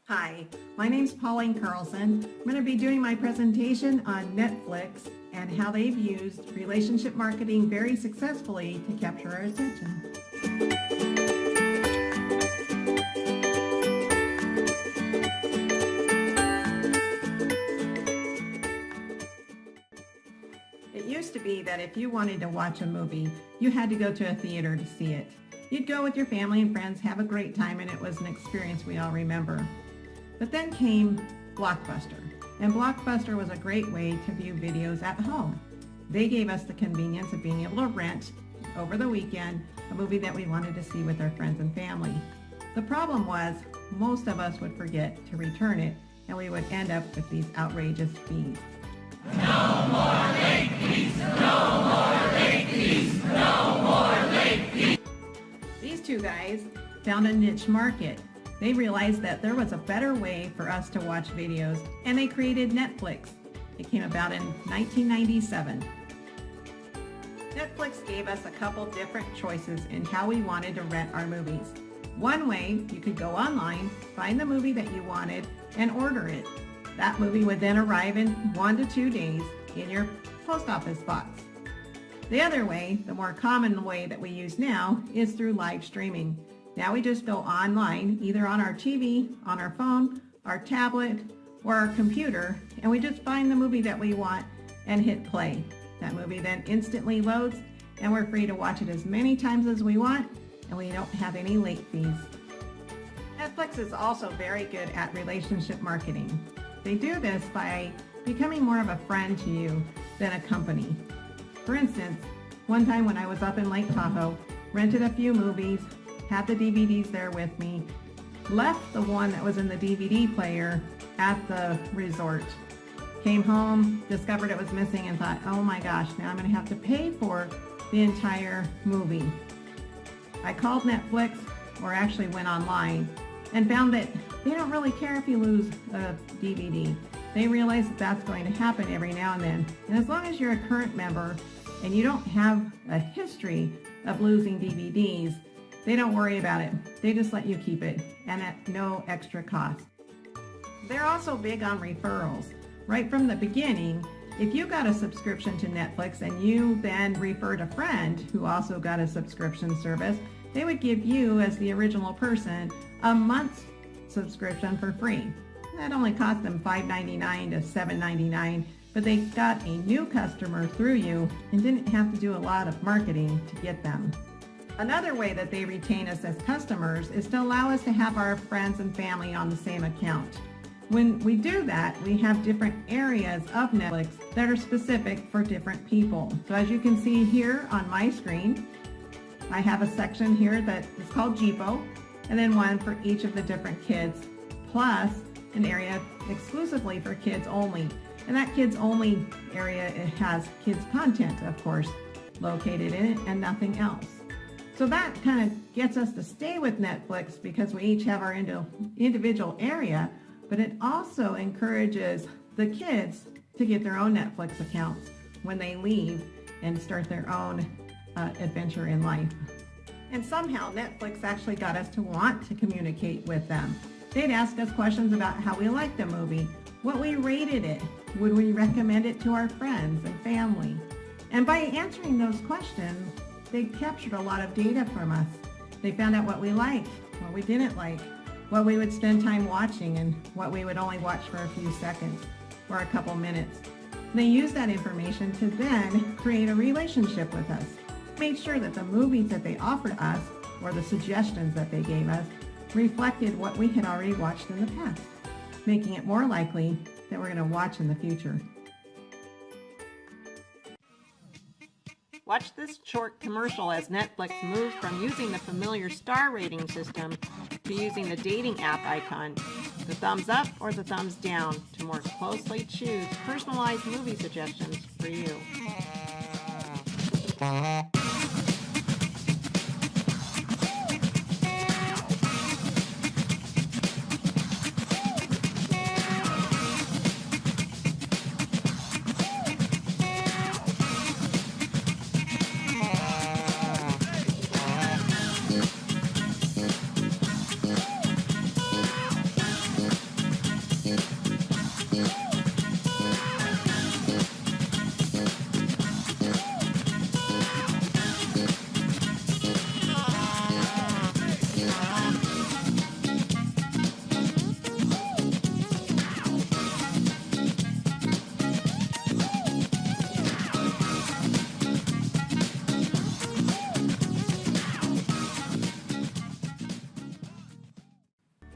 Hi, my name's Pauline Carlson. I'm going to be doing my presentation on Netflix and how they've used relationship marketing very successfully to capture our attention. It used to be that if you wanted to watch a movie, you had to go to a theater to see it. You'd go with your family and friends, have a great time, and it was an experience we all remember. But then came Blockbuster, and Blockbuster was a great way to view videos at home. They gave us the convenience of being able to rent over the weekend a movie that we wanted to see with our friends and family. The problem was most of us would forget to return it, and we would end up with these outrageous fees. No more late fees! No more late fees! No more late fees! These two guys found a niche market. They realized that there was a better way for us to watch videos, and they created Netflix. It came about in 1997. Netflix gave us a couple different choices in how we wanted to rent our movies. One way, you could go online, find the movie that you wanted, and order it. That movie would then arrive in 1 to 2 days in your post office box. The other way, the more common way that we use now, is through live streaming. Now we just go online, either on our TV, on our phone, our tablet, or our computer, and we just find the movie that we want and hit play. That movie then instantly loads, and we're free to watch it as many times as we want, and we don't have any late fees. Netflix is also very good at relationship marketing. They do this by becoming more of a friend to you than a company. For instance, one time when I was up in Lake Tahoe, rented a few movies, had the DVDs there with me, left the one that was in the DVD player at the resort, came home, discovered it was missing, and thought, oh my gosh, now I'm going to have to pay for the entire movie. I called Netflix, or actually went online, and found that they don't really care if you lose a DVD. They realize that that's going to happen every now and then. And as long as you're a current member and you don't have a history of losing DVDs, they don't worry about it. They just let you keep it, and at no extra cost. They're also big on referrals. Right from the beginning, if you got a subscription to Netflix and you then referred a friend who also got a subscription service, they would give you, as the original person, a month's subscription for free. That only cost them $5.99 to $7.99, but they got a new customer through you and didn't have to do a lot of marketing to get them. Another way that they retain us as customers is to allow us to have our friends and family on the same account. When we do that, we have different areas of Netflix that are specific for different people. So as you can see here on my screen, I have a section here that is called Jeepo, and then one for each of the different kids, plus an area exclusively for kids only. And that kids only area, it has kids content, of course, located in it and nothing else. So that kind of gets us to stay with Netflix because we each have our individual area, but it also encourages the kids to get their own Netflix accounts when they leave and start their own adventure in life. And somehow Netflix actually got us to want to communicate with them. They'd ask us questions about how we liked the movie, what we rated it, would we recommend it to our friends and family. And by answering those questions, they captured a lot of data from us. They found out what we liked, what we didn't like, what we would spend time watching, and what we would only watch for a few seconds or a couple minutes. And they used that information to then create a relationship with us. Made sure that the movies that they offered us, or the suggestions that they gave us, reflected what we had already watched in the past, making it more likely that we're going to watch in the future. Watch this short commercial as Netflix moves from using the familiar star rating system to using the dating app icon, the thumbs up or the thumbs down, to more closely choose personalized movie suggestions for you.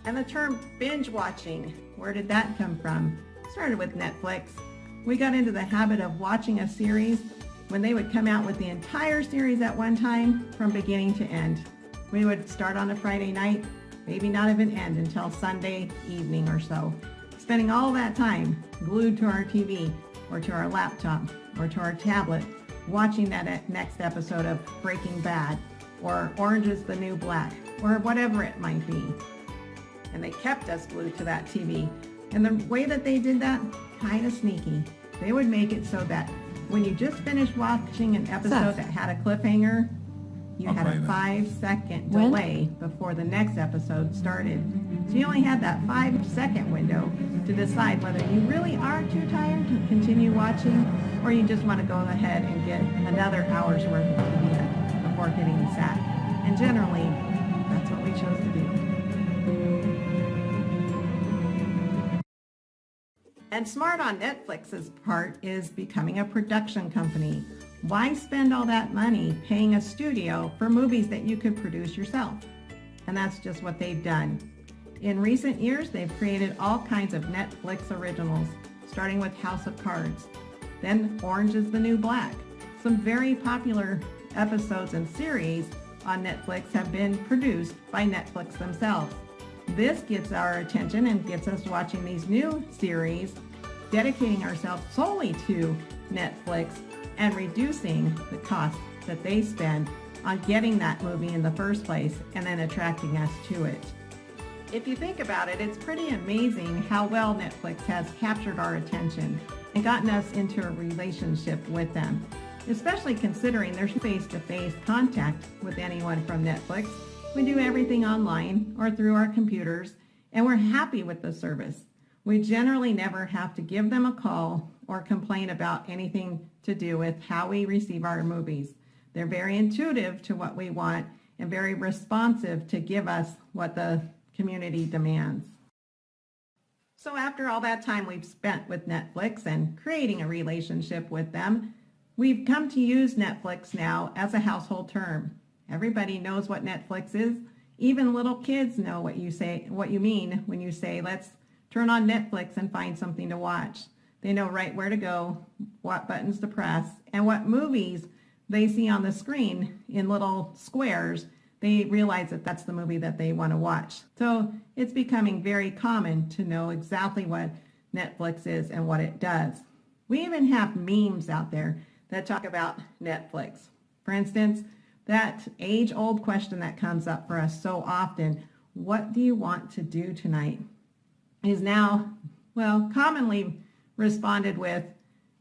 And the term binge watching, where did that come from? Started with Netflix. We got into the habit of watching a series when they would come out with the entire series at one time from beginning to end. We would start on a Friday night, maybe not even end until Sunday evening or so, spending all that time glued to our TV or to our laptop or to our tablet, watching that next episode of Breaking Bad or Orange is the New Black or whatever it might be. And they kept us glued to that TV. And the way that they did that, kind of sneaky. They would make it so that when you just finished watching an episode that had a cliffhanger, you had a 5-second delay before the next episode started. So you only had that 5-second window to decide whether you really are too tired to continue watching or you just want to go ahead and get another hour's worth of TV before hitting the sack. And generally, that's what we chose to do. And smart on Netflix's part is becoming a production company. Why spend all that money paying a studio for movies that you could produce yourself? And that's just what they've done. In recent years, they've created all kinds of Netflix originals, starting with House of Cards. Then Orange is the New Black. Some very popular episodes and series on Netflix have been produced by Netflix themselves. This gets our attention and gets us watching these new series, dedicating ourselves solely to Netflix and reducing the cost that they spend on getting that movie in the first place and then attracting us to it. If you think about it, it's pretty amazing how well Netflix has captured our attention and gotten us into a relationship with them, especially considering there's face-to-face contact with anyone from Netflix. We do everything online or through our computers, and we're happy with the service. We generally never have to give them a call or complain about anything to do with how we receive our movies. They're very intuitive to what we want and very responsive to give us what the community demands. So after all that time we've spent with Netflix and creating a relationship with them, we've come to use Netflix now as a household term. Everybody knows what Netflix is. Even little kids know what you mean when you say, let's turn on Netflix and find something to watch. They know right where to go, what buttons to press, and what movies they see on the screen in little squares. They realize that that's the movie that they want to watch. So it's becoming very common to know exactly what Netflix is and what it does. We even have memes out there that talk about Netflix. For instance, that age-old question that comes up for us so often, what do you want to do tonight, is now, well, commonly responded with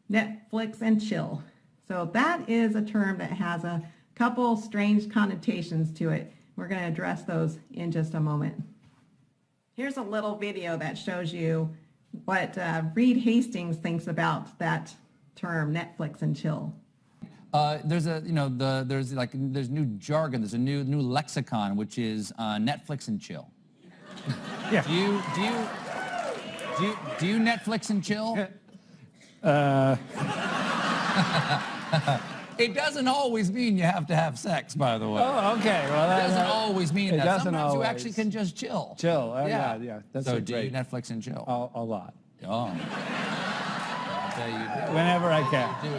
Netflix and chill. So that is a term that has a couple strange connotations to it. We're going to address those in just a moment. Here's a little video that shows you what Reed Hastings thinks about that term, Netflix and chill. There's new jargon. There's a new lexicon, which is Netflix and chill. Yeah. Do you Netflix and chill? It doesn't always mean you have to have sex, by the way. Oh, okay. Well, It doesn't always mean it that. doesn't Sometimes you always. actually can just chill. Chill. Yeah. That's So a do great. you Netflix and chill? A lot. Oh. I'll tell you. Whenever I can. Do.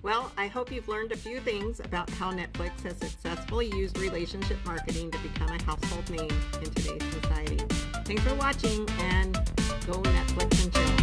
Well, I hope you've learned a few things about how Netflix has successfully used relationship marketing to become a household name in today's society. Thanks for watching, and go Netflix and chill.